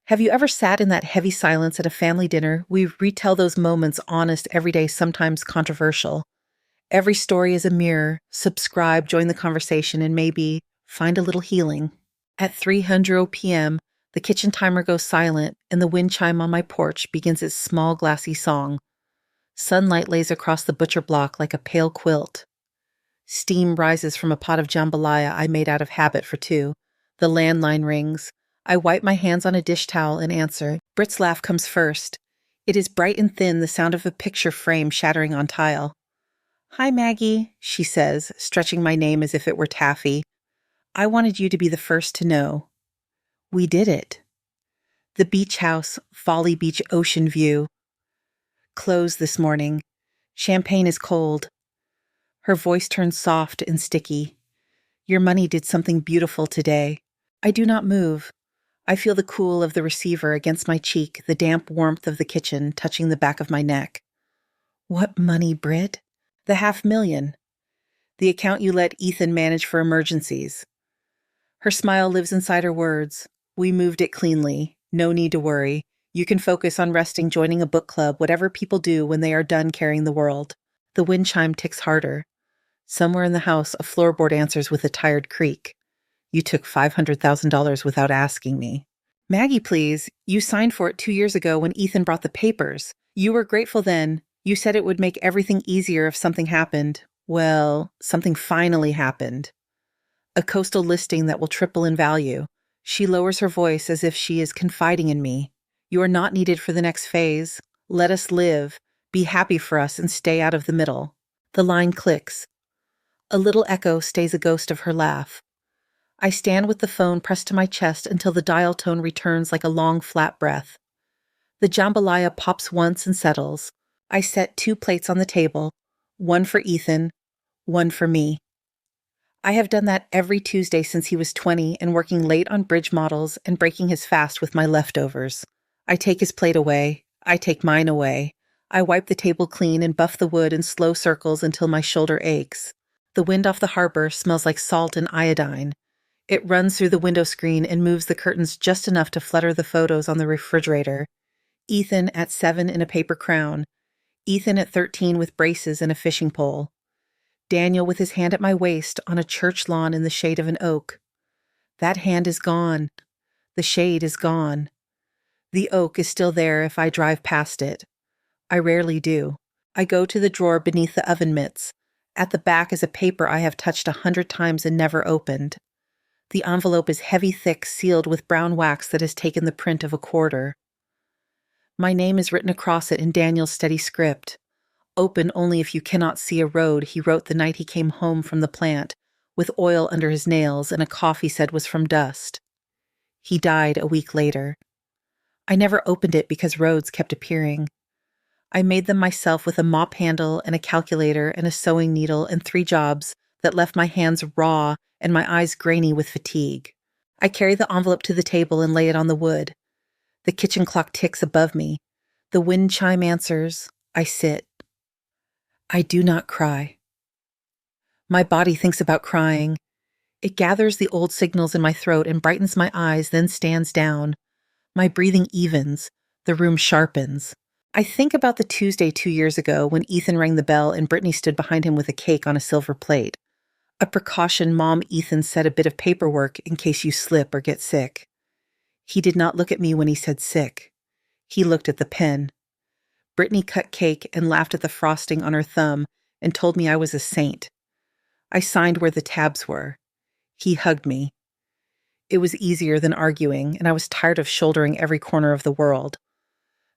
Have you ever sat in that heavy silence at a family dinner? We retell those moments honest, everyday, sometimes controversial. Every story is a mirror. Subscribe, join the conversation, and maybe find a little healing. At 3:00 p.m., the kitchen timer goes silent, and the wind chime on my porch begins its small, glassy song. Sunlight lays across the butcher block like a pale quilt. Steam rises from a pot of jambalaya I made out of habit for two. The landline rings. I wipe my hands on a dish towel and answer. Britt's laugh comes first. It is bright and thin, the sound of a picture frame shattering on tile. "Hi, Maggie," she says, stretching my name as if it were taffy. "I wanted you to be the first to know." We did it. The beach house, Folly Beach ocean view. Closed this morning. Champagne is cold. Her voice turns soft and sticky. "Your money did something beautiful today." I do not move. I feel the cool of the receiver against my cheek, the damp warmth of the kitchen touching the back of my neck. "What money, Britt?" "The $500,000. The account you let Ethan manage for emergencies." Her smile lives inside her words. "We moved it cleanly. No need to worry. You can focus on resting, joining a book club, whatever people do when they are done carrying the world." The wind chime ticks harder. Somewhere in the house, a floorboard answers with a tired creak. "You took $500,000 without asking me." "Maggie, please. You signed for it 2 years ago when Ethan brought the papers. You were grateful then. You said it would make everything easier if something happened. Well, something finally happened. A coastal listing that will triple in value." She lowers her voice as if she is confiding in me. "You are not needed for the next phase. Let us live. Be happy for us and stay out of the middle." The line clicks. A little echo stays a ghost of her laugh. I stand with the phone pressed to my chest until the dial tone returns like a long, flat breath. The jambalaya pops once and settles. I set 2 plates on the table, one for Ethan, one for me. I have done that every Tuesday since he was 20 and working late on bridge models and breaking his fast with my leftovers. I take his plate away. I take mine away. I wipe the table clean and buff the wood in slow circles until my shoulder aches. The wind off the harbor smells like salt and iodine. It runs through the window screen and moves the curtains just enough to flutter the photos on the refrigerator. Ethan at 7 in a paper crown. Ethan at 13 with braces and a fishing pole. Daniel with his hand at my waist on a church lawn in the shade of an oak. That hand is gone. The shade is gone. The oak is still there if I drive past it. I rarely do. I go to the drawer beneath the oven mitts. At the back is a paper I have touched 100 times and never opened. The envelope is heavy, thick, sealed with brown wax that has taken the print of a quarter. My name is written across it in Daniel's steady script. "Open only if you cannot see a road," he wrote the night he came home from the plant, with oil under his nails and a cough he said was from dust. He died a week later. I never opened it because roads kept appearing. I made them myself with a mop handle and a calculator and a sewing needle and 3 jobs that left my hands raw and my eyes grainy with fatigue. I carry the envelope to the table and lay it on the wood. The kitchen clock ticks above me. The wind chime answers. I sit. I do not cry. My body thinks about crying. It gathers the old signals in my throat and brightens my eyes, then stands down. My breathing evens. The room sharpens. I think about the Tuesday 2 years ago when Ethan rang the bell and Brittany stood behind him with a cake on a silver plate. A precaution Mom Ethan said, a bit of paperwork in case you slip or get sick. He did not look at me when he said sick. He looked at the pen. Brittany cut cake and laughed at the frosting on her thumb and told me I was a saint. I signed where the tabs were. He hugged me. It was easier than arguing, and I was tired of shouldering every corner of the world.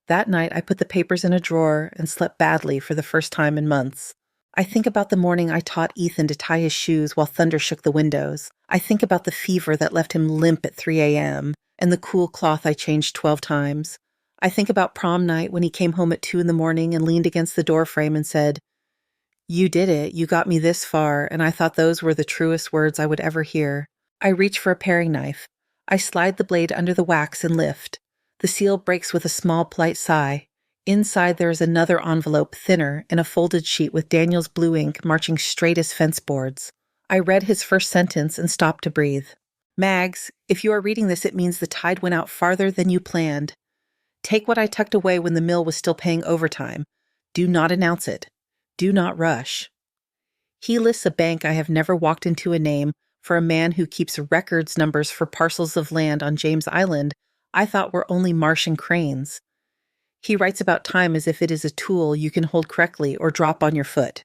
That night, I put the papers in a drawer and slept badly for the first time in months. I think about the morning I taught Ethan to tie his shoes while thunder shook the windows. I think about the fever that left him limp at 3 a.m. and the cool cloth I changed 12 times. I think about prom night when he came home at 2 in the morning and leaned against the doorframe and said, "You did it. You got me this far," and I thought those were the truest words I would ever hear. I reach for a paring knife. I slide the blade under the wax and lift. The seal breaks with a small, polite sigh. Inside there is another envelope, thinner, and a folded sheet with Daniel's blue ink marching straight as fence boards. I read his first sentence and stopped to breathe. Mags, if you are reading this, it means the tide went out farther than you planned. Take what I tucked away when the mill was still paying overtime. Do not announce it. Do not rush. He lists a bank I have never walked into, a name for a man who keeps records numbers for parcels of land on James Island I thought were only Martian cranes. He writes about time as if it is a tool you can hold correctly or drop on your foot.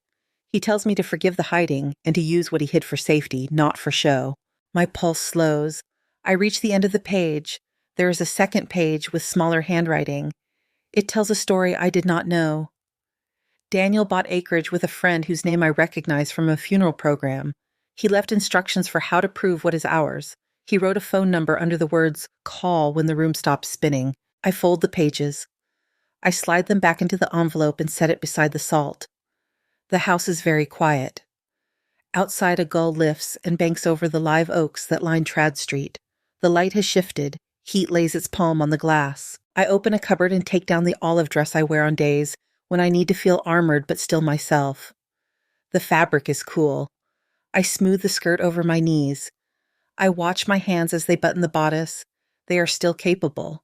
He tells me to forgive the hiding and to use what he hid for safety, not for show. My pulse slows. I reach the end of the page. There is a second page with smaller handwriting. It tells a story I did not know. Daniel bought acreage with a friend whose name I recognize from a funeral program. He left instructions for how to prove what is ours. He wrote a phone number under the words, "call" when the room stops spinning. I fold the pages. I slide them back into the envelope and set it beside the salt. The house is very quiet. Outside, a gull lifts and banks over the live oaks that line Trad Street. The light has shifted. Heat lays its palm on the glass. I open a cupboard and take down the olive dress I wear on days when I need to feel armored but still myself. The fabric is cool. I smooth the skirt over my knees. I watch my hands as they button the bodice. They are still capable.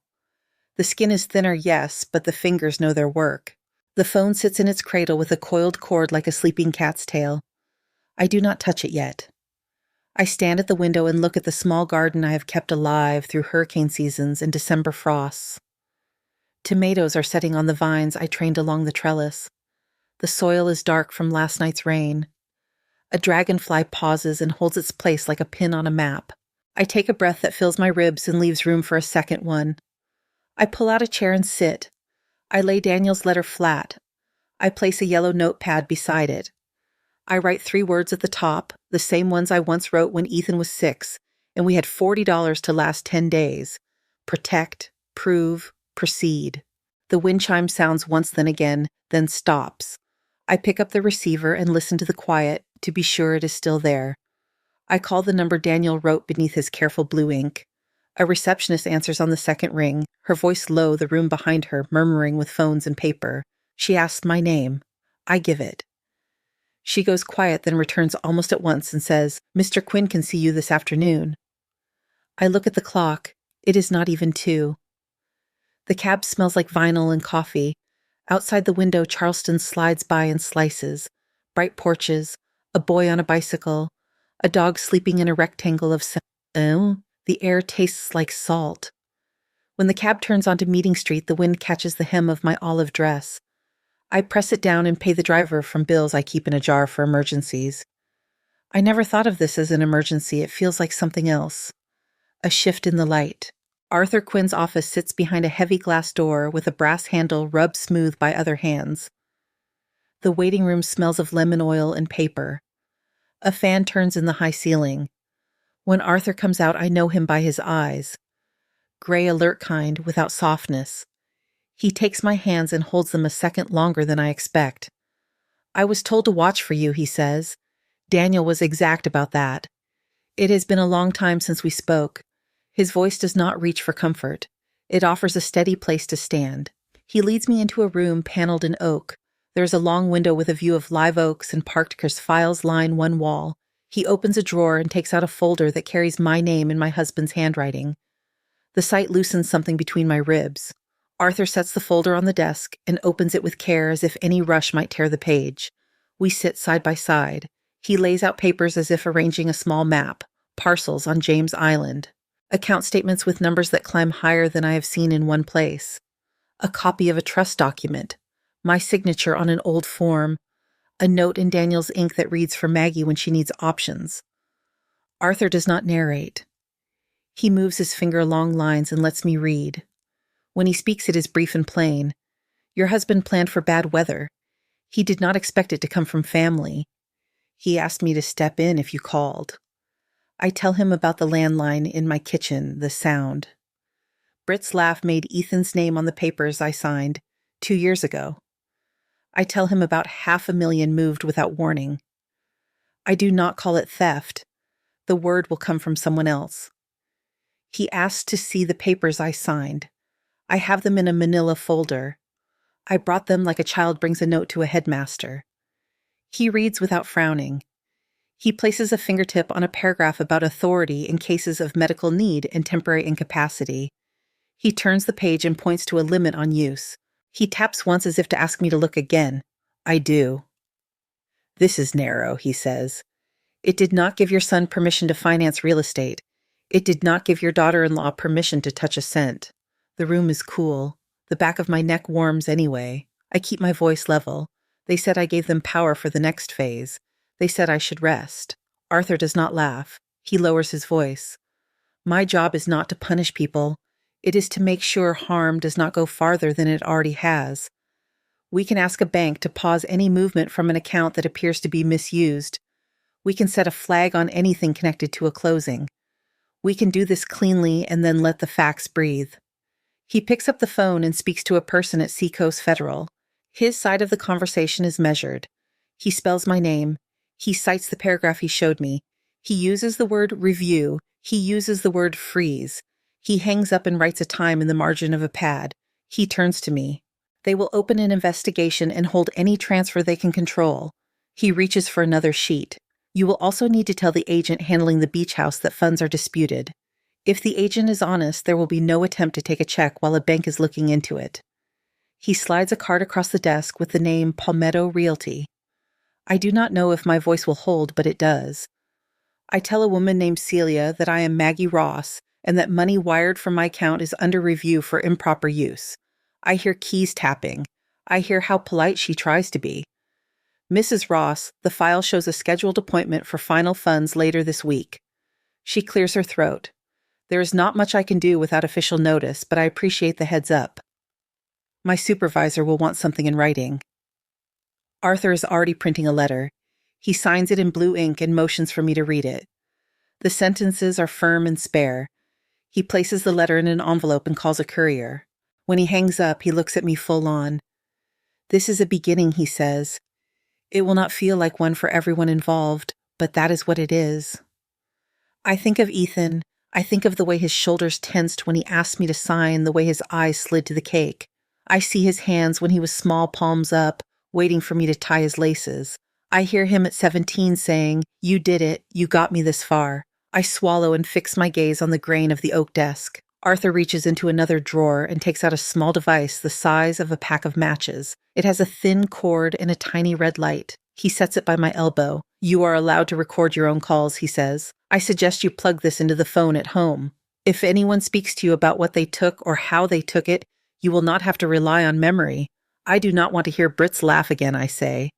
The skin is thinner, yes, but the fingers know their work. The phone sits in its cradle with a coiled cord like a sleeping cat's tail. I do not touch it yet. I stand at the window and look at the small garden I have kept alive through hurricane seasons and December frosts. Tomatoes are setting on the vines I trained along the trellis. The soil is dark from last night's rain. A dragonfly pauses and holds its place like a pin on a map. I take a breath that fills my ribs and leaves room for a second one. I pull out a chair and sit. I lay Daniel's letter flat. I place a yellow notepad beside it. I write 3 words at the top, the same ones I once wrote when Ethan was 6, and we had $40 to last 10 days. Protect, prove, proceed. The wind chime sounds once, then stops. I pick up the receiver and listen to the quiet to be sure it is still there. I call the number Daniel wrote beneath his careful blue ink. A receptionist answers on the second ring, her voice low, the room behind her murmuring with phones and paper. She asks my name. I give it. She goes quiet, then returns almost at once and says, "Mr. Quinn can see you this afternoon." I look at the clock. It is not even 2. The cab smells like vinyl and coffee. Outside the window, Charleston slides by in slices. Bright porches, a boy on a bicycle, a dog sleeping in a rectangle of the air tastes like salt. When the cab turns onto Meeting Street, the wind catches the hem of my olive dress. I press it down and pay the driver from bills I keep in a jar for emergencies. I never thought of this as an emergency. It feels like something else. A shift in the light. Arthur Quinn's office sits behind a heavy glass door with a brass handle rubbed smooth by other hands. The waiting room smells of lemon oil and paper. A fan turns in the high ceiling. When Arthur comes out, I know him by his eyes. Gray, alert kind, without softness. He takes my hands and holds them a second longer than I expect. "I was told to watch for you," he says. Daniel was exact about that. It has been a long time since we spoke. His voice does not reach for comfort. It offers a steady place to stand. He leads me into a room paneled in oak. There is a long window with a view of live oaks and parked cars. Files line one wall. He opens a drawer and takes out a folder that carries my name in my husband's handwriting. The sight loosens something between my ribs. Arthur sets the folder on the desk and opens it with care as if any rush might tear the page. We sit side by side. He lays out papers as if arranging a small map, parcels on James Island, account statements with numbers that climb higher than I have seen in one place, a copy of a trust document, my signature on an old form, a note in Daniel's ink that reads for Maggie when she needs options. Arthur does not narrate. He moves his finger along lines and lets me read. When he speaks, it is brief and plain. Your husband planned for bad weather. He did not expect it to come from family. He asked me to step in if you called. I tell him about the landline in my kitchen, the sound. Britt's laugh made Ethan's name on the papers I signed 2 years ago. I tell him about 500,000 moved without warning. I do not call it theft. The word will come from someone else. He asked to see the papers I signed. I have them in a manila folder. I brought them like a child brings a note to a headmaster. He reads without frowning. He places a fingertip on a paragraph about authority in cases of medical need and temporary incapacity. He turns the page and points to a limit on use. He taps once as if to ask me to look again. I do. This is narrow, he says. It did not give your son permission to finance real estate. It did not give your daughter-in-law permission to touch a cent. The room is cool. The back of my neck warms anyway. I keep my voice level. They said I gave them power for the next phase. They said I should rest. Arthur does not laugh. He lowers his voice. My job is not to punish people. It is to make sure harm does not go farther than it already has. We can ask a bank to pause any movement from an account that appears to be misused. We can set a flag on anything connected to a closing. We can do this cleanly and then let the facts breathe. He picks up the phone and speaks to a person at Seacoast Federal. His side of the conversation is measured. He spells my name. He cites the paragraph he showed me. He uses the word review. He uses the word freeze. He hangs up and writes a time in the margin of a pad. He turns to me. They will open an investigation and hold any transfer they can control. He reaches for another sheet. You will also need to tell the agent handling the beach house that funds are disputed. If the agent is honest, there will be no attempt to take a check while a bank is looking into it. He slides a card across the desk with the name Palmetto Realty. I do not know if my voice will hold, but it does. I tell a woman named Celia that I am Maggie Ross and that money wired from my account is under review for improper use. I hear keys tapping. I hear how polite she tries to be. Mrs. Ross, the file shows a scheduled appointment for final funds later this week. She clears her throat. There is not much I can do without official notice, but I appreciate the heads up. My supervisor will want something in writing. Arthur is already printing a letter. He signs it in blue ink and motions for me to read it. The sentences are firm and spare. He places the letter in an envelope and calls a courier. When he hangs up, he looks at me full on. This is a beginning, he says. It will not feel like one for everyone involved, but that is what it is. I think of Ethan. I think of the way his shoulders tensed when he asked me to sign, the way his eyes slid to the cake. I see his hands when he was small palms up, waiting for me to tie his laces. I hear him at 17 saying, "You did it. You got me this far." I swallow and fix my gaze on the grain of the oak desk. Arthur reaches into another drawer and takes out a small device the size of a pack of matches. It has a thin cord and a tiny red light. He sets it by my elbow. You are allowed to record your own calls, he says. I suggest you plug this into the phone at home. If anyone speaks to you about what they took or how they took it, you will not have to rely on memory. I do not want to hear Brits laugh again, I say.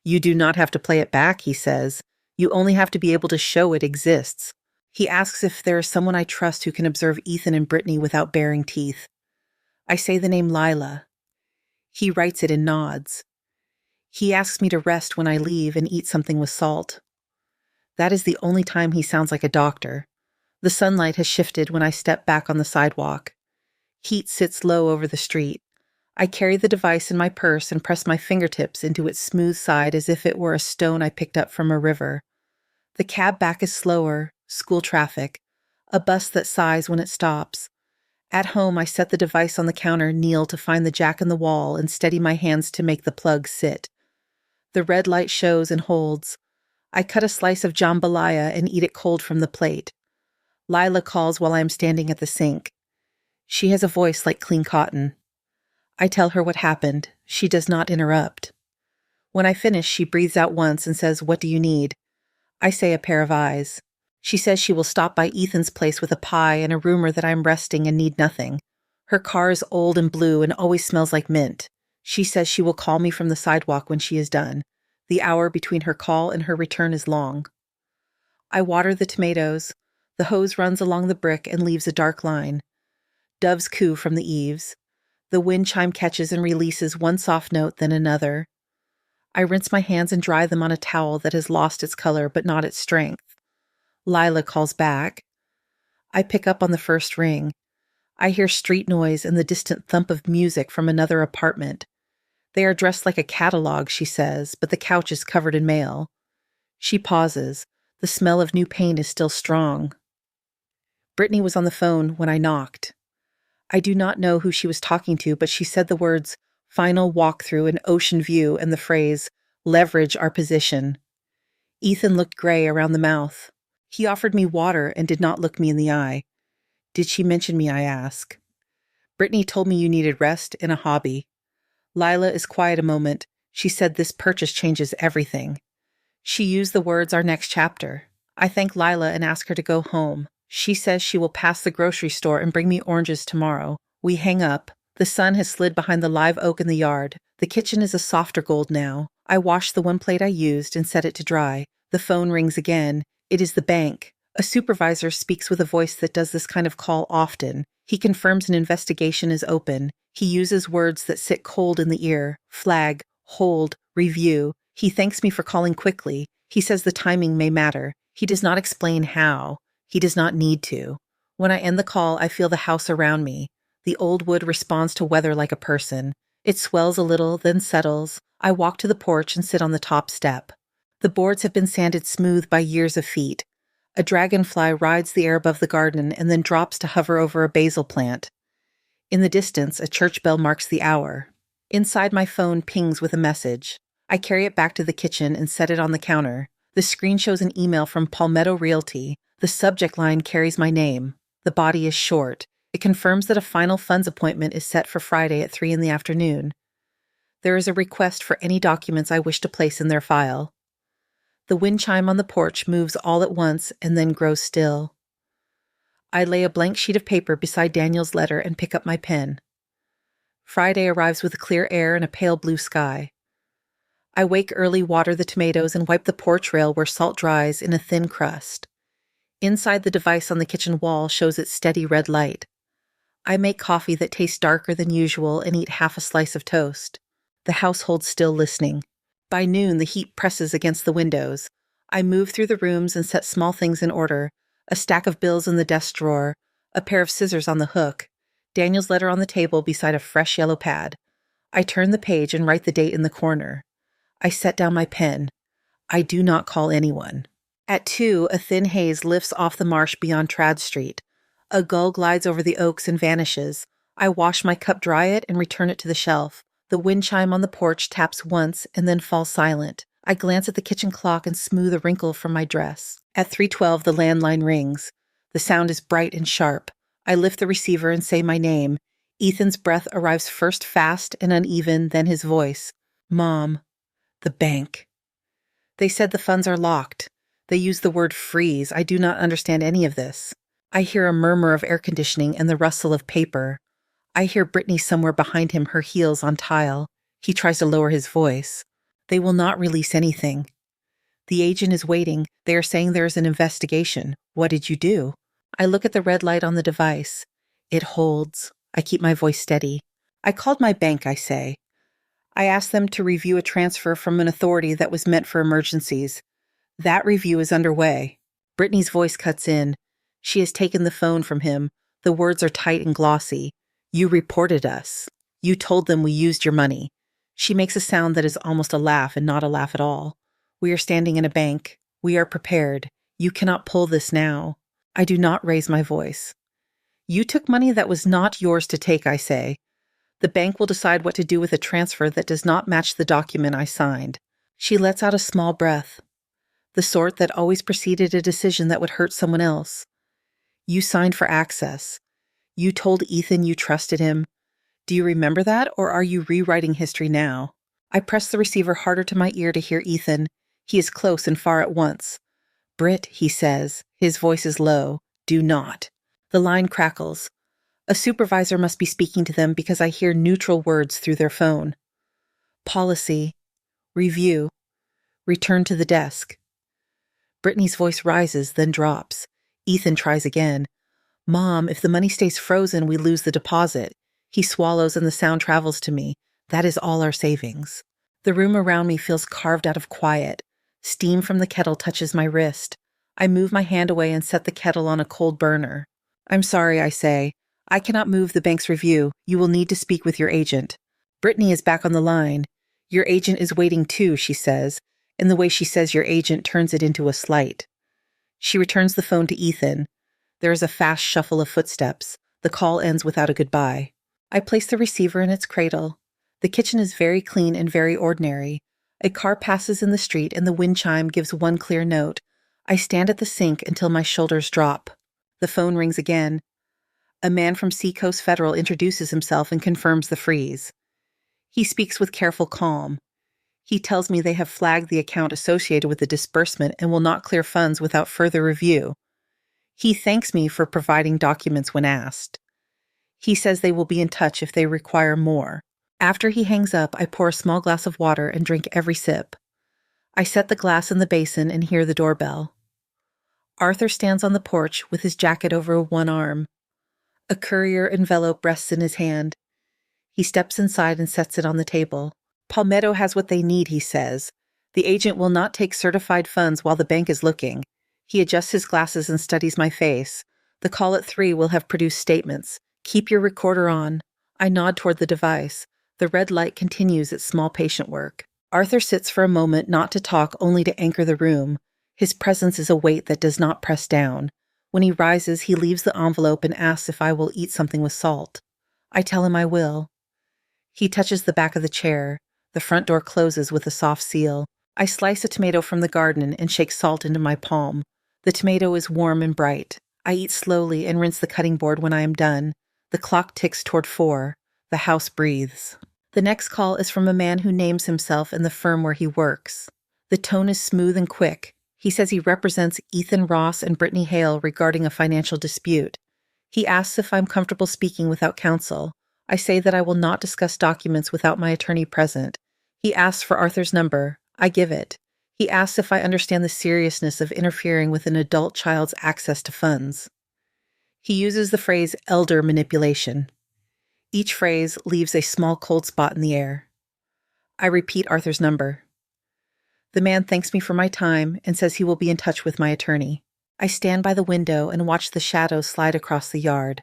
You do not have to play it back, he says. You only have to be able to show it exists. He asks if there is someone I trust who can observe Ethan and Brittany without baring teeth. I say the name Lila. He writes it and nods. He asks me to rest when I leave and eat something with salt. That is the only time he sounds like a doctor. The sunlight has shifted when I step back on the sidewalk. Heat sits low over the street. I carry the device in my purse and press my fingertips into its smooth side as if it were a stone I picked up from a river. The cab back is slower, school traffic, a bus that sighs when it stops. At home, I set the device on the counter, kneel to find the jack in the wall, and steady my hands to make the plug sit. The red light shows and holds. I cut a slice of jambalaya and eat it cold from the plate. Lila calls while I am standing at the sink. She has a voice like clean cotton. I tell her what happened. She does not interrupt. When I finish, she breathes out once and says, "What do you need?" I say a pair of eyes. She says she will stop by Ethan's place with a pie and a rumor that I'm resting and need nothing. Her car is old and blue and always smells like mint. She says she will call me from the sidewalk when she is done. The hour between her call and her return is long. I water the tomatoes. The hose runs along the brick and leaves a dark line. Doves coo from the eaves. The wind chime catches and releases one soft note, then another. I rinse my hands and dry them on a towel that has lost its color but not its strength. Lila calls back. I pick up on the first ring. I hear street noise and the distant thump of music from another apartment. They are dressed like a catalog, she says, but the couch is covered in mail. She pauses. The smell of new paint is still strong. Brittany was on the phone when I knocked. I do not know who she was talking to, but she said the words, "final walkthrough and ocean view," and the phrase, "leverage our position." Ethan looked gray around the mouth. He offered me water and did not look me in the eye. Did she mention me, I ask. Brittany told me you needed rest and a hobby. Lila is quiet a moment. She said this purchase changes everything. She used the words our next chapter. I thank Lila and ask her to go home. She says she will pass the grocery store and bring me oranges tomorrow. We hang up. The sun has slid behind the live oak in the yard. The kitchen is a softer gold now. I wash the one plate I used and set it to dry. The phone rings again. It is the bank. A supervisor speaks with a voice that does this kind of call often. He confirms an investigation is open. He uses words that sit cold in the ear. Flag, hold, review. He thanks me for calling quickly. He says the timing may matter. He does not explain how. He does not need to. When I end the call, I feel the house around me. The old wood responds to weather like a person. It swells a little, then settles. I walk to the porch and sit on the top step. The boards have been sanded smooth by years of feet. A dragonfly rides the air above the garden and then drops to hover over a basil plant. In the distance, a church bell marks the hour. Inside, my phone pings with a message. I carry it back to the kitchen and set it on the counter. The screen shows an email from Palmetto Realty. The subject line carries my name. The body is short. It confirms that a final funds appointment is set for Friday at 3 p.m. There is a request for any documents I wish to place in their file. The wind chime on the porch moves all at once and then grows still. I lay a blank sheet of paper beside Daniel's letter and pick up my pen. Friday arrives with a clear air and a pale blue sky. I wake early, water the tomatoes, and wipe the porch rail where salt dries in a thin crust. Inside, the device on the kitchen wall shows its steady red light. I make coffee that tastes darker than usual and eat half a slice of toast. The house holds still, listening. By noon, the heat presses against the windows. I move through the rooms and set small things in order. A stack of bills in the desk drawer, a pair of scissors on the hook, Daniel's letter on the table beside a fresh yellow pad. I turn the page and write the date in the corner. I set down my pen. I do not call anyone. At 2, a thin haze lifts off the marsh beyond Trad Street. A gull glides over the oaks and vanishes. I wash my cup, dry it, and return it to the shelf. The wind chime on the porch taps once and then falls silent. I glance at the kitchen clock and smooth a wrinkle from my dress. At 3:12, the landline rings. The sound is bright and sharp. I lift the receiver and say my name. Ethan's breath arrives first fast and uneven, then his voice. Mom. The bank. They said the funds are locked. They use the word freeze. I do not understand any of this. I hear a murmur of air conditioning and the rustle of paper. I hear Brittany somewhere behind him, her heels on tile. He tries to lower his voice. They will not release anything. The agent is waiting. They are saying there is an investigation. What did you do? I look at the red light on the device. It holds. I keep my voice steady. I called my bank, I say. I asked them to review a transfer from an authority that was meant for emergencies. That review is underway. Brittany's voice cuts in. She has taken the phone from him. The words are tight and glossy. You reported us. You told them we used your money. She makes a sound that is almost a laugh and not a laugh at all. We are standing in a bank. We are prepared. You cannot pull this now. I do not raise my voice. You took money that was not yours to take, I say. The bank will decide what to do with a transfer that does not match the document I signed. She lets out a small breath, the sort that always preceded a decision that would hurt someone else. You signed for access. You told Ethan you trusted him. Do you remember that, or are you rewriting history now? I press the receiver harder to my ear to hear Ethan. He is close and far at once. Britt, he says. His voice is low. Do not. The line crackles. A supervisor must be speaking to them because I hear neutral words through their phone. Policy. Review. Return to the desk. Brittany's voice rises, then drops. Ethan tries again. Mom, if the money stays frozen, we lose the deposit. He swallows and the sound travels to me. That is all our savings. The room around me feels carved out of quiet. Steam from the kettle touches my wrist. I move my hand away and set the kettle on a cold burner. I'm sorry, I say. I cannot move the bank's review. You will need to speak with your agent. Brittany is back on the line. Your agent is waiting too, she says, and the way she says your agent turns it into a slight. She returns the phone to Ethan. There is a fast shuffle of footsteps. The call ends without a goodbye. I place the receiver in its cradle. The kitchen is very clean and very ordinary. A car passes in the street and the wind chime gives one clear note. I stand at the sink until my shoulders drop. The phone rings again. A man from Seacoast Federal introduces himself and confirms the freeze. He speaks with careful calm. He tells me they have flagged the account associated with the disbursement and will not clear funds without further review. He thanks me for providing documents when asked. He says they will be in touch if they require more. After he hangs up, I pour a small glass of water and drink every sip. I set the glass in the basin and hear the doorbell. Arthur stands on the porch with his jacket over one arm. A courier envelope rests in his hand. He steps inside and sets it on the table. Palmetto has what they need, he says. The agent will not take certified funds while the bank is looking. He adjusts his glasses and studies my face. The call at 3 will have produced statements. Keep your recorder on. I nod toward the device. The red light continues its small patient work. Arthur sits for a moment, not to talk, only to anchor the room. His presence is a weight that does not press down. When he rises, he leaves the envelope and asks if I will eat something with salt. I tell him I will. He touches the back of the chair. The front door closes with a soft seal. I slice a tomato from the garden and shake salt into my palm. The tomato is warm and bright. I eat slowly and rinse the cutting board when I am done. The clock ticks toward 4. The house breathes. The next call is from a man who names himself and the firm where he works. The tone is smooth and quick. He says he represents Ethan Ross and Brittany Hale regarding a financial dispute. He asks if I'm comfortable speaking without counsel. I say that I will not discuss documents without my attorney present. He asks for Arthur's number. I give it. He asks if I understand the seriousness of interfering with an adult child's access to funds. He uses the phrase elder manipulation. Each phrase leaves a small cold spot in the air. I repeat Arthur's number. The man thanks me for my time and says he will be in touch with my attorney. I stand by the window and watch the shadows slide across the yard.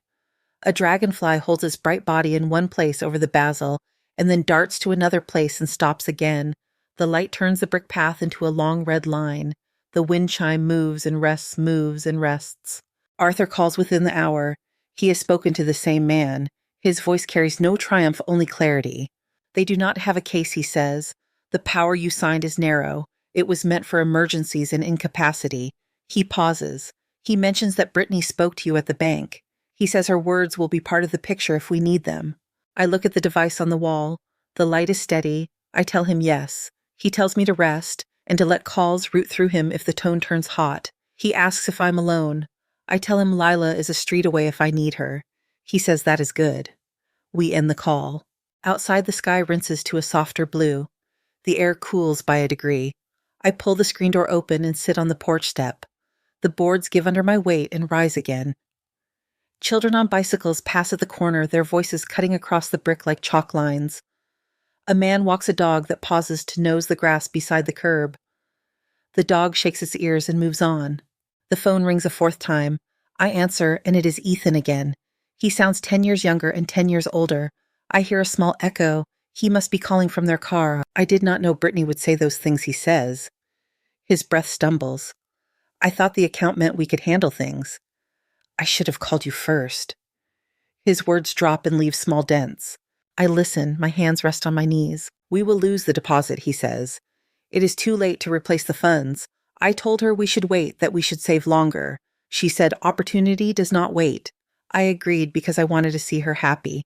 A dragonfly holds its bright body in one place over the basil and then darts to another place and stops again. The light turns the brick path into a long red line. The wind chime moves and rests, moves and rests. Arthur calls within the hour. He has spoken to the same man. His voice carries no triumph, only clarity. They do not have a case, he says. The power you signed is narrow. It was meant for emergencies and incapacity. He pauses. He mentions that Brittany spoke to you at the bank. He says her words will be part of the picture if we need them. I look at the device on the wall. The light is steady. I tell him yes. He tells me to rest and to let calls route through him if the tone turns hot. He asks if I'm alone. I tell him Lila is a street away if I need her. He says that is good. We end the call. Outside, the sky rinses to a softer blue. The air cools by a degree. I pull the screen door open and sit on the porch step. The boards give under my weight and rise again. Children on bicycles pass at the corner, their voices cutting across the brick like chalk lines. A man walks a dog that pauses to nose the grass beside the curb. The dog shakes its ears and moves on. The phone rings a 4th time. I answer, and it is Ethan again. He sounds 10 years younger and 10 years older. I hear a small echo. He must be calling from their car. I did not know Brittany would say those things he says. His breath stumbles. I thought the account meant we could handle things. I should have called you first. His words drop and leave small dents. I listen, my hands rest on my knees. We will lose the deposit, he says. It is too late to replace the funds. I told her we should wait, that we should save longer. She said opportunity does not wait. I agreed because I wanted to see her happy.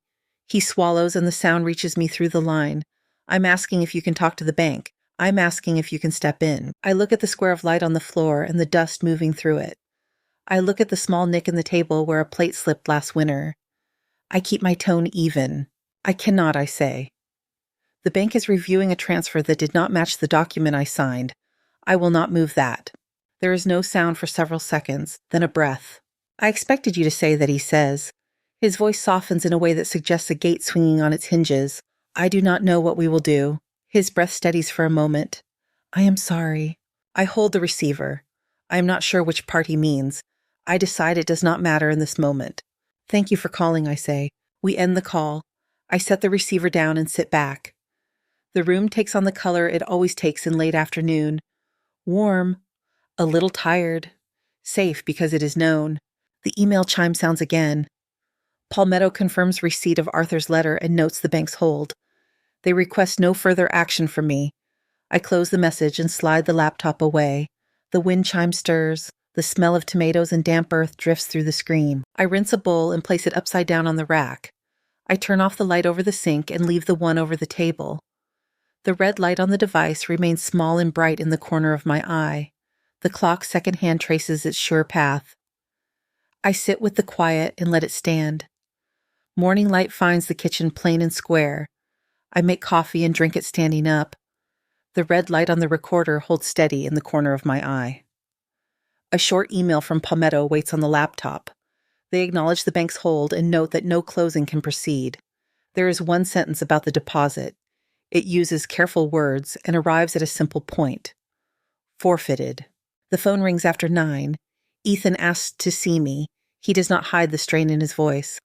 He swallows and the sound reaches me through the line. I'm asking if you can talk to the bank. I'm asking if you can step in. I look at the square of light on the floor and the dust moving through it. I look at the small nick in the table where a plate slipped last winter. I keep my tone even. I cannot, I say. The bank is reviewing a transfer that did not match the document I signed. I will not move that. There is no sound for several seconds, then a breath. I expected you to say that, he says. His voice softens in a way that suggests a gate swinging on its hinges. I do not know what we will do. His breath steadies for a moment. I am sorry. I hold the receiver. I am not sure which part he means. I decide it does not matter in this moment. Thank you for calling, I say. We end the call. I set the receiver down and sit back. The room takes on the color it always takes in late afternoon. Warm. A little tired. Safe because it is known. The email chime sounds again. Palmetto confirms receipt of Arthur's letter and notes the bank's hold. They request no further action from me. I close the message and slide the laptop away. The wind chime stirs. The smell of tomatoes and damp earth drifts through the screen. I rinse a bowl and place it upside down on the rack. I turn off the light over the sink and leave the one over the table. The red light on the device remains small and bright in the corner of my eye. The clock secondhand traces its sure path. I sit with the quiet and let it stand. Morning light finds the kitchen plain and square. I make coffee and drink it standing up. The red light on the recorder holds steady in the corner of my eye. A short email from Palmetto waits on the laptop. They acknowledge the bank's hold and note that no closing can proceed. There is one sentence about the deposit. It uses careful words and arrives at a simple point. Forfeited. The phone rings after 9. Ethan asks to see me. He does not hide the strain in his voice.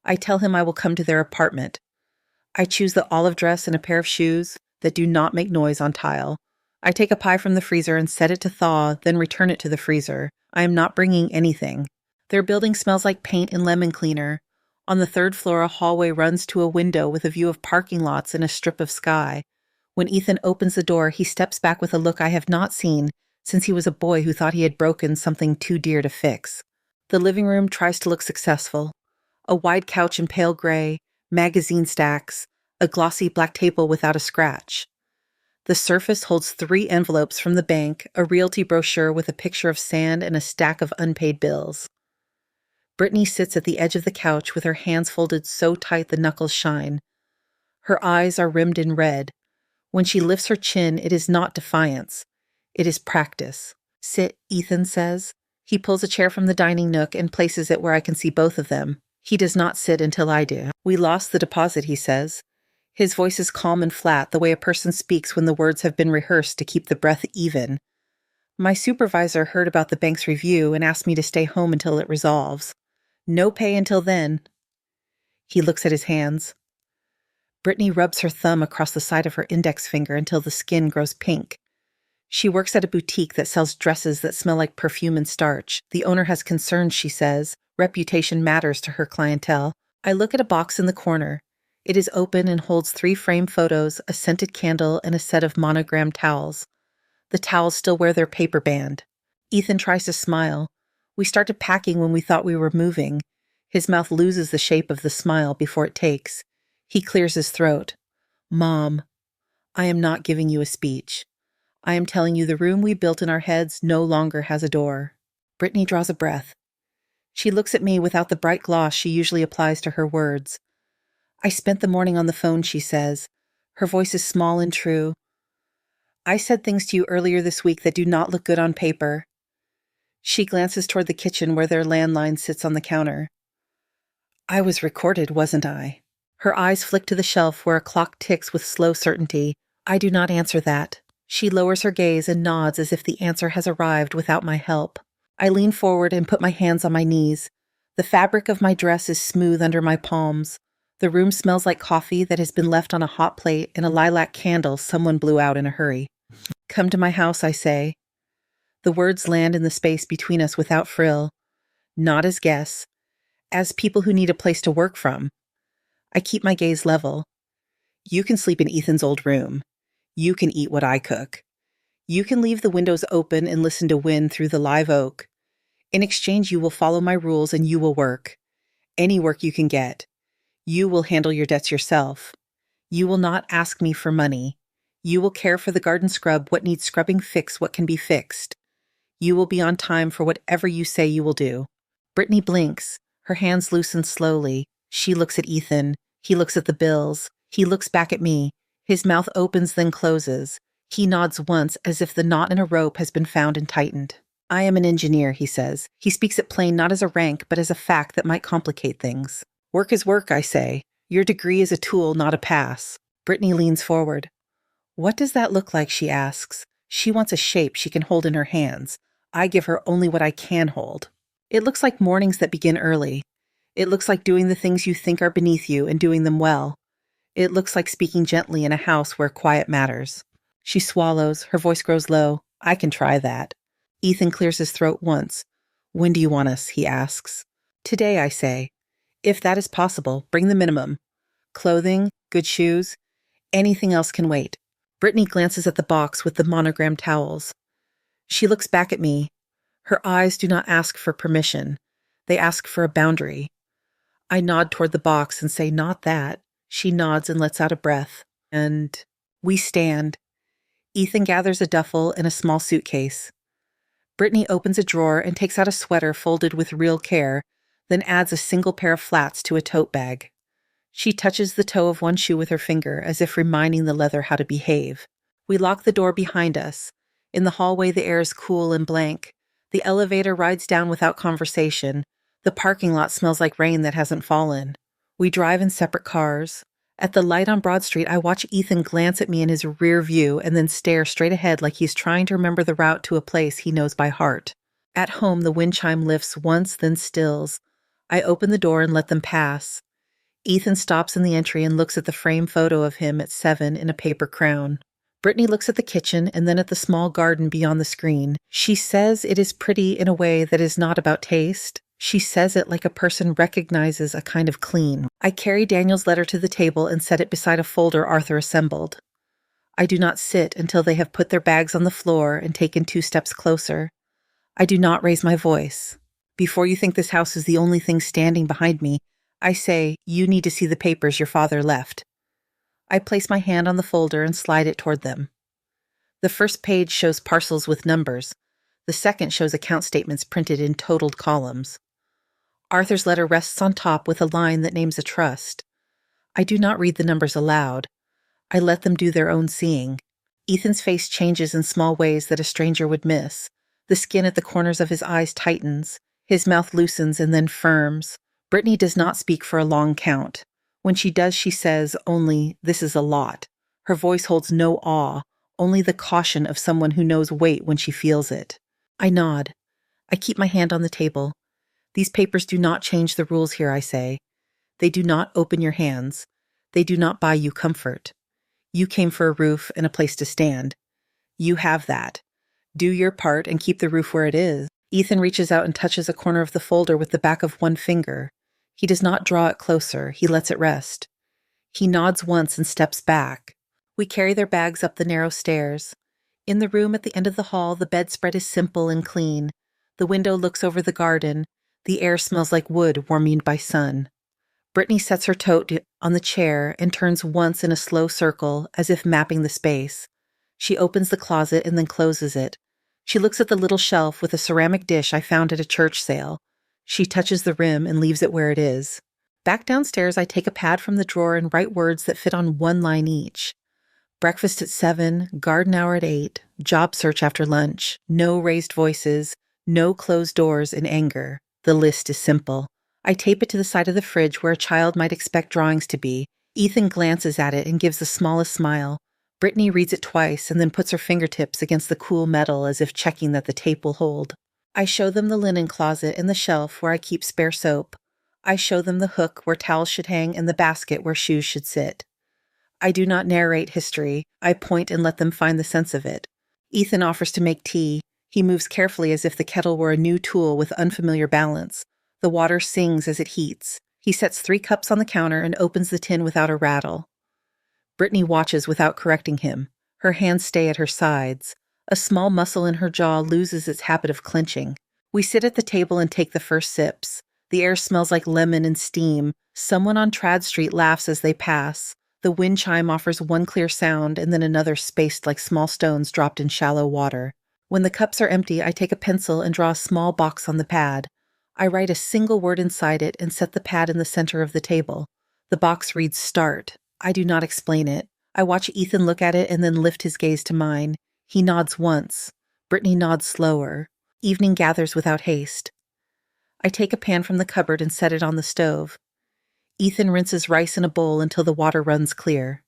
I tell him I will come to their apartment. I choose the olive dress and a pair of shoes that do not make noise on tile. I take a pie from the freezer and set it to thaw, then return it to the freezer. I am not bringing anything. Their building smells like paint and lemon cleaner. On the 3rd floor, a hallway runs to a window with a view of parking lots and a strip of sky. When Ethan opens the door, he steps back with a look I have not seen since he was a boy who thought he had broken something too dear to fix. The living room tries to look successful. A wide couch in pale gray, magazine stacks, a glossy black table without a scratch. The surface holds 3 envelopes from the bank, a realty brochure with a picture of sand and a stack of unpaid bills. Brittany sits at the edge of the couch with her hands folded so tight the knuckles shine. Her eyes are rimmed in red. When she lifts her chin, it is not defiance. It is practice. Sit, Ethan says. He pulls a chair from the dining nook and places it where I can see both of them. He does not sit until I do. We lost the deposit, he says. His voice is calm and flat, the way a person speaks when the words have been rehearsed to keep the breath even. My supervisor heard about the bank's review and asked me to stay home until it resolves. No pay until then. He looks at his hands. Brittany rubs her thumb across the side of her index finger until the skin grows pink. She works at a boutique that sells dresses that smell like perfume and starch. The owner has concerns, she says. Reputation matters to her clientele. I look at a box in the corner. It is open and holds 3 framed photos, a scented candle, and a set of monogrammed towels. The towels still wear their paper band. Ethan tries to smile. We started packing when we thought we were moving. His mouth loses the shape of the smile before it takes. He clears his throat. Mom, I am not giving you a speech. I am telling you the room we built in our heads no longer has a door. Brittany draws a breath. She looks at me without the bright gloss she usually applies to her words. I spent the morning on the phone, she says. Her voice is small and true. I said things to you earlier this week that do not look good on paper. She glances toward the kitchen where their landline sits on the counter. I was recorded, wasn't I? Her eyes flick to the shelf where a clock ticks with slow certainty. I do not answer that. She lowers her gaze and nods as if the answer has arrived without my help. I lean forward and put my hands on my knees. The fabric of my dress is smooth under my palms. The room smells like coffee that has been left on a hot plate and a lilac candle someone blew out in a hurry. Come to my house, I say. The words land in the space between us without frill. Not as guests, as people who need a place to work from. I keep my gaze level. You can sleep in Ethan's old room. You can eat what I cook. You can leave the windows open and listen to wind through the live oak. In exchange, you will follow my rules and you will work. Any work you can get. You will handle your debts yourself. You will not ask me for money. You will care for the garden scrub, what needs scrubbing, fix what can be fixed. You will be on time for whatever you say you will do. Brittany blinks. Her hands loosen slowly. She looks at Ethan. He looks at the bills. He looks back at me. His mouth opens, then closes. He nods once as if the knot in a rope has been found and tightened. I am an engineer, he says. He speaks it plain not as a rank, but as a fact that might complicate things. Work is work, I say. Your degree is a tool, not a pass. Brittany leans forward. What does that look like, she asks. She wants a shape she can hold in her hands. I give her only what I can hold. It looks like mornings that begin early. It looks like doing the things you think are beneath you and doing them well. It looks like speaking gently in a house where quiet matters. She swallows, her voice grows low. I can try that. Ethan clears his throat once. When do you want us, he asks. Today, I say. If that is possible, bring the minimum. Clothing, good shoes, anything else can wait. Brittany glances at the box with the monogrammed towels. She looks back at me. Her eyes do not ask for permission. They ask for a boundary. I nod toward the box and say, "Not that." She nods and lets out a breath. And we stand. Ethan gathers a duffel and a small suitcase. Brittany opens a drawer and takes out a sweater folded with real care, then adds a single pair of flats to a tote bag. She touches the toe of one shoe with her finger, as if reminding the leather how to behave. We lock the door behind us. In the hallway, the air is cool and blank. The elevator rides down without conversation. The parking lot smells like rain that hasn't fallen. We drive in separate cars. At the light on Broad Street, I watch Ethan glance at me in his rear view and then stare straight ahead like he's trying to remember the route to a place he knows by heart. At home, the wind chime lifts once, then stills. I open the door and let them pass. Ethan stops in the entry and looks at the framed photo of him at 7 in a paper crown. Brittany looks at the kitchen and then at the small garden beyond the screen. She says it is pretty in a way that is not about taste. She says it like a person recognizes a kind of clean. I carry Daniel's letter to the table and set it beside a folder Arthur assembled. I do not sit until they have put their bags on the floor and taken 2 steps closer. I do not raise my voice. Before you think this house is the only thing standing behind me, I say, you need to see the papers your father left. I place my hand on the folder and slide it toward them. The first page shows parcels with numbers. The second shows account statements printed in totaled columns. Arthur's letter rests on top with a line that names a trust. I do not read the numbers aloud. I let them do their own seeing. Ethan's face changes in small ways that a stranger would miss. The skin at the corners of his eyes tightens. His mouth loosens and then firms. Brittany does not speak for a long count. When she does, she says only, "This is a lot." Her voice holds no awe, only the caution of someone who knows weight when she feels it. I nod. I keep my hand on the table. These papers do not change the rules here, I say. They do not open your hands. They do not buy you comfort. You came for a roof and a place to stand. You have that. Do your part and keep the roof where it is. Ethan reaches out and touches a corner of the folder with the back of one finger. He does not draw it closer. He lets it rest. He nods once and steps back. We carry their bags up the narrow stairs. In the room at the end of the hall, the bedspread is simple and clean. The window looks over the garden. The air smells like wood warmed by sun. Brittany sets her tote on the chair and turns once in a slow circle, as if mapping the space. She opens the closet and then closes it. She looks at the little shelf with a ceramic dish I found at a church sale. She touches the rim and leaves it where it is. Back downstairs, I take a pad from the drawer and write words that fit on one line each. Breakfast at 7, garden hour at 8, job search after lunch, no raised voices, no closed doors in anger. The list is simple. I tape it to the side of the fridge where a child might expect drawings to be. Ethan glances at it and gives the smallest smile. Brittany reads it twice and then puts her fingertips against the cool metal as if checking that the tape will hold. I show them the linen closet and the shelf where I keep spare soap. I show them the hook where towels should hang and the basket where shoes should sit. I do not narrate history. I point and let them find the sense of it. Ethan offers to make tea. He moves carefully as if the kettle were a new tool with unfamiliar balance. The water sings as it heats. He sets 3 cups on the counter and opens the tin without a rattle. Brittany watches without correcting him. Her hands stay at her sides. A small muscle in her jaw loses its habit of clenching. We sit at the table and take the first sips. The air smells like lemon and steam. Someone on Trad Street laughs as they pass. The wind chime offers one clear sound and then another spaced like small stones dropped in shallow water. When the cups are empty, I take a pencil and draw a small box on the pad. I write a single word inside it and set the pad in the center of the table. The box reads "Start." I do not explain it. I watch Ethan look at it and then lift his gaze to mine. He nods once. Brittany nods slower. Evening gathers without haste. I take a pan from the cupboard and set it on the stove. Ethan rinses rice in a bowl until the water runs clear.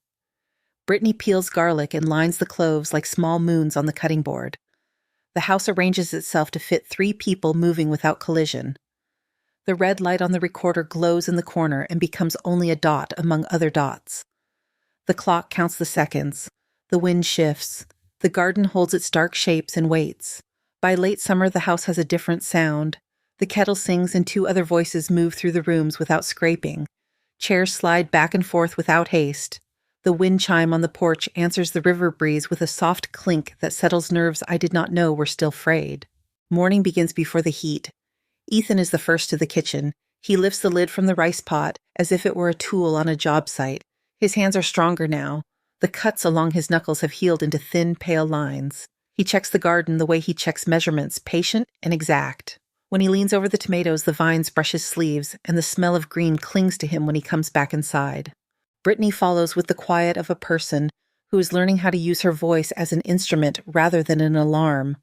Brittany peels garlic and lines the cloves like small moons on the cutting board. The house arranges itself to fit 3 people moving without collision. The red light on the recorder glows in the corner and becomes only a dot among other dots. The clock counts the seconds. The wind shifts. The garden holds its dark shapes and waits. By late summer, the house has a different sound. The kettle sings and 2 other voices move through the rooms without scraping. Chairs slide back and forth without haste. The wind chime on the porch answers the river breeze with a soft clink that settles nerves I did not know were still frayed. Morning begins before the heat. Ethan is the first to the kitchen. He lifts the lid from the rice pot as if it were a tool on a job site. His hands are stronger now. The cuts along his knuckles have healed into thin, pale lines. He checks the garden the way he checks measurements, patient and exact. When he leans over the tomatoes, the vines brush his sleeves, and the smell of green clings to him when he comes back inside. Brittany follows with the quiet of a person who is learning how to use her voice as an instrument rather than an alarm.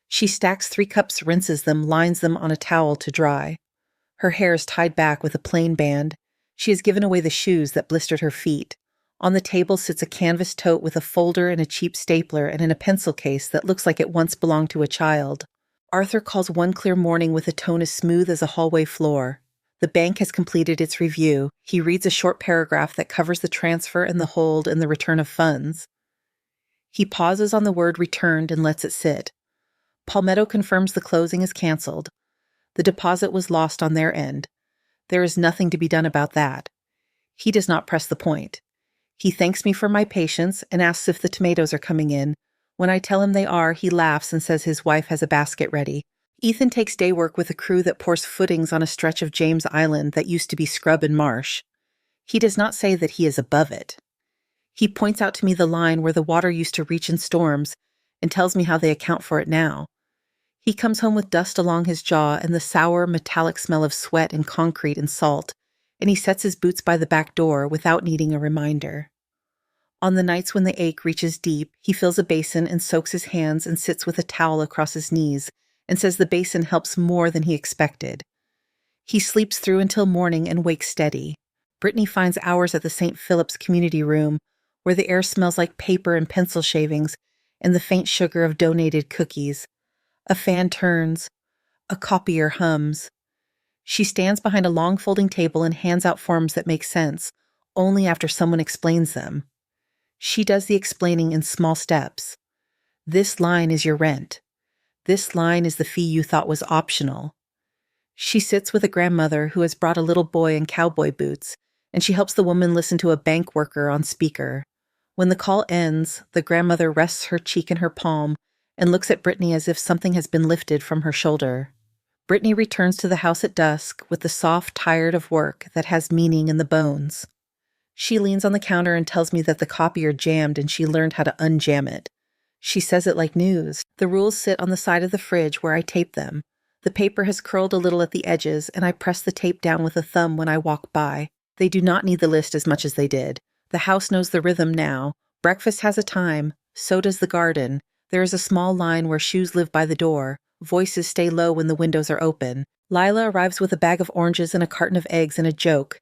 She stacks 3 cups, rinses them, lines them on a towel to dry. Her hair is tied back with a plain band. She has given away the shoes that blistered her feet. On the table sits a canvas tote with a folder and a cheap stapler and in a pencil case that looks like it once belonged to a child. Arthur calls one clear morning with a tone as smooth as a hallway floor. The bank has completed its review. He reads a short paragraph that covers the transfer and the hold and the return of funds. He pauses on the word returned and lets it sit. Palmetto confirms the closing is canceled. The deposit was lost on their end. There is nothing to be done about that. He does not press the point. He thanks me for my patience and asks if the tomatoes are coming in. When I tell him they are, he laughs and says his wife has a basket ready. Ethan takes day work with a crew that pours footings on a stretch of James Island that used to be scrub and marsh. He does not say that he is above it. He points out to me the line where the water used to reach in storms and tells me how they account for it now. He comes home with dust along his jaw and the sour, metallic smell of sweat and concrete and salt, and he sets his boots by the back door without needing a reminder. On the nights when the ache reaches deep, he fills a basin and soaks his hands and sits with a towel across his knees and says the basin helps more than he expected. He sleeps through until morning and wakes steady. Brittany finds hours at the St. Philip's community room, where the air smells like paper and pencil shavings and the faint sugar of donated cookies. A fan turns. A copier hums. She stands behind a long folding table and hands out forms that make sense, only after someone explains them. She does the explaining in small steps. This line is your rent. This line is the fee you thought was optional. She sits with a grandmother who has brought a little boy in cowboy boots, and she helps the woman listen to a bank worker on speaker. When the call ends, the grandmother rests her cheek in her palm and looks at Brittany as if something has been lifted from her shoulder. Brittany returns to the house at dusk with the soft tired of work that has meaning in the bones. She leans on the counter and tells me that the copier jammed and she learned how to unjam it. She says it like news. The rules sit on the side of the fridge where I tape them. The paper has curled a little at the edges, and I press the tape down with a thumb when I walk by. They do not need the list as much as they did. The house knows the rhythm now. Breakfast has a time. So does the garden. There is a small line where shoes live by the door. Voices stay low when the windows are open. Lila arrives with a bag of oranges and a carton of eggs and a joke.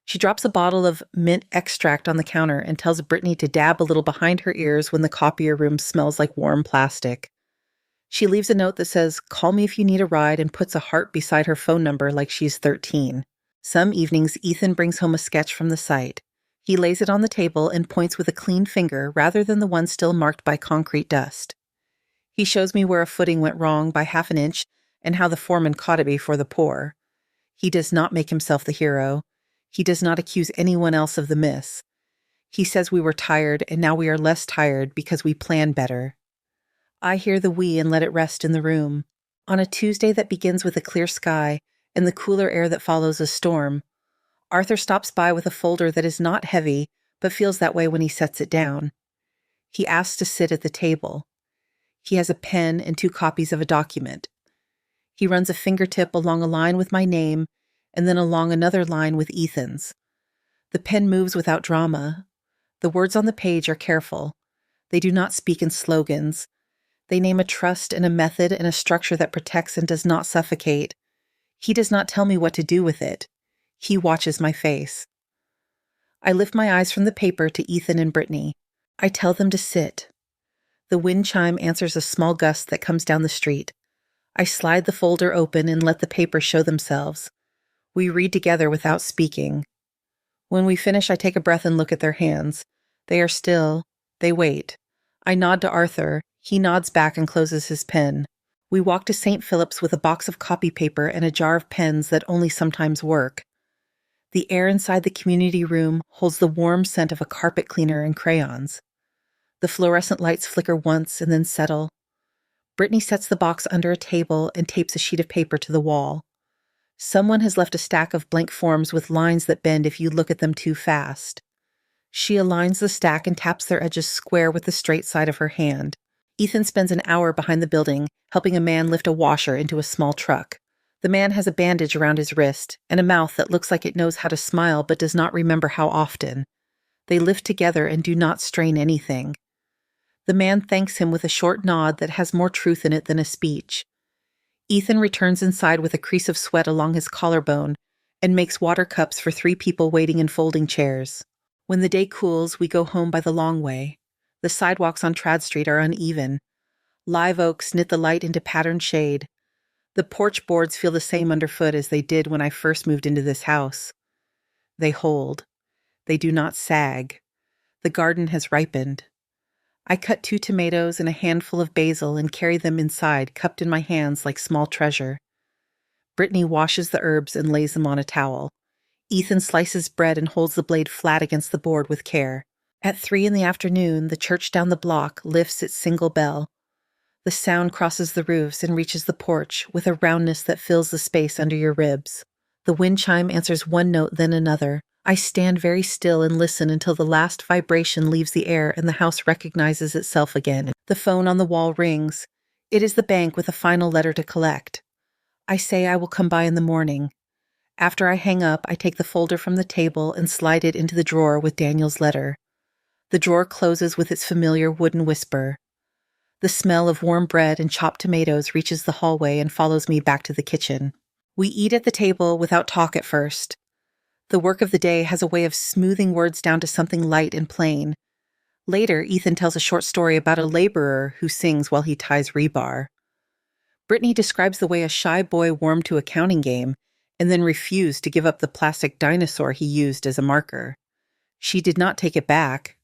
She drops a bottle of mint extract on the counter and tells Brittany to dab a little behind her ears when the copier room smells like warm plastic. She leaves a note that says, "Call me if you need a ride," and puts a heart beside her phone number like she's 13. Some evenings, Ethan brings home a sketch from the site. He lays it on the table and points with a clean finger rather than the one still marked by concrete dust. He shows me where a footing went wrong by half an inch and how the foreman caught it before the pour. He does not make himself the hero. He does not accuse anyone else of the miss. He says we were tired and now we are less tired because we plan better. I hear the we and let it rest in the room. On a Tuesday that begins with a clear sky and the cooler air that follows a storm, Arthur stops by with a folder that is not heavy, but feels that way when he sets it down. He asks to sit at the table. He has a pen and 2 copies of a document. He runs a fingertip along a line with my name and then along another line with Ethan's. The pen moves without drama. The words on the page are careful. They do not speak in slogans. They name a trust and a method and a structure that protects and does not suffocate. He does not tell me what to do with it. He watches my face. I lift my eyes from the paper to Ethan and Brittany. I tell them to sit. The wind chime answers a small gust that comes down the street. I slide the folder open and let the papers show themselves. We read together without speaking. When we finish, I take a breath and look at their hands. They are still. They wait. I nod to Arthur. He nods back and closes his pen. We walk to St. Philip's with a box of copy paper and a jar of pens that only sometimes work. The air inside the community room holds the warm scent of a carpet cleaner and crayons. The fluorescent lights flicker once and then settle. Brittany sets the box under a table and tapes a sheet of paper to the wall. Someone has left a stack of blank forms with lines that bend if you look at them too fast. She aligns the stack and taps their edges square with the straight side of her hand. Ethan spends an hour behind the building, helping a man lift a washer into a small truck. The man has a bandage around his wrist and a mouth that looks like it knows how to smile but does not remember how often. They lift together and do not strain anything. The man thanks him with a short nod that has more truth in it than a speech. Ethan returns inside with a crease of sweat along his collarbone and makes water cups for 3 people waiting in folding chairs. When the day cools, we go home by the long way. The sidewalks on Trad Street are uneven. Live oaks knit the light into patterned shade. The porch boards feel the same underfoot as they did when I first moved into this house. They hold. They do not sag. The garden has ripened. I cut 2 tomatoes and a handful of basil and carry them inside, cupped in my hands like small treasure. Brittany washes the herbs and lays them on a towel. Ethan slices bread and holds the blade flat against the board with care. At 3 p.m, the church down the block lifts its single bell. The sound crosses the roofs and reaches the porch with a roundness that fills the space under your ribs. The wind chime answers one note, then another. I stand very still and listen until the last vibration leaves the air and the house recognizes itself again. The phone on the wall rings. It is the bank with a final letter to collect. I say I will come by in the morning. After I hang up, I take the folder from the table and slide it into the drawer with Daniel's letter. The drawer closes with its familiar wooden whisper. The smell of warm bread and chopped tomatoes reaches the hallway and follows me back to the kitchen. We eat at the table without talk at first. The work of the day has a way of smoothing words down to something light and plain. Later, Ethan tells a short story about a laborer who sings while he ties rebar. Brittany describes the way a shy boy warmed to a counting game and then refused to give up the plastic dinosaur he used as a marker. She did not take it back.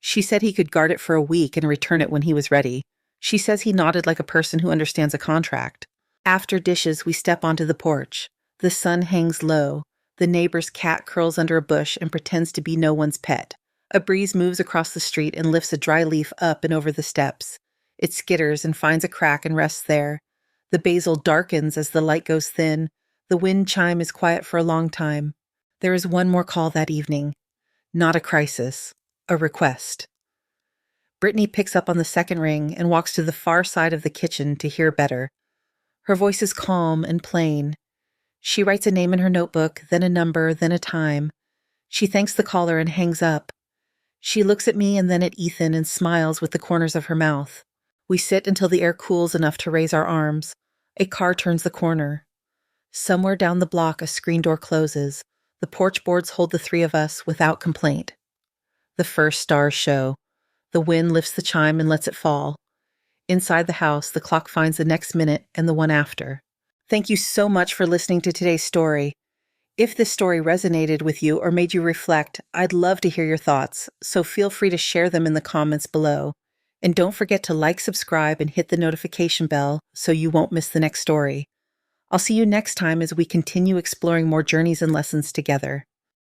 She said he could guard it for a week and return it when he was ready. She says he nodded like a person who understands a contract. After dishes, we step onto the porch. The sun hangs low. The neighbor's cat curls under a bush and pretends to be no one's pet. A breeze moves across the street and lifts a dry leaf up and over the steps. It skitters and finds a crack and rests there. The basil darkens as the light goes thin. The wind chime is quiet for a long time. There is one more call that evening. Not a crisis. A request. Brittany picks up on the second ring and walks to the far side of the kitchen to hear better. Her voice is calm and plain. She writes a name in her notebook, then a number, then a time. She thanks the caller and hangs up. She looks at me and then at Ethan and smiles with the corners of her mouth. We sit until the air cools enough to raise our arms. A car turns the corner. Somewhere down the block, a screen door closes. The porch boards hold the 3 of us without complaint. The first stars show. The wind lifts the chime and lets it fall. Inside the house, the clock finds the next minute and the one after. Thank you so much for listening to today's story. If this story resonated with you or made you reflect, I'd love to hear your thoughts, so feel free to share them in the comments below. And don't forget to like, subscribe, and hit the notification bell so you won't miss the next story. I'll see you next time as we continue exploring more journeys and lessons together.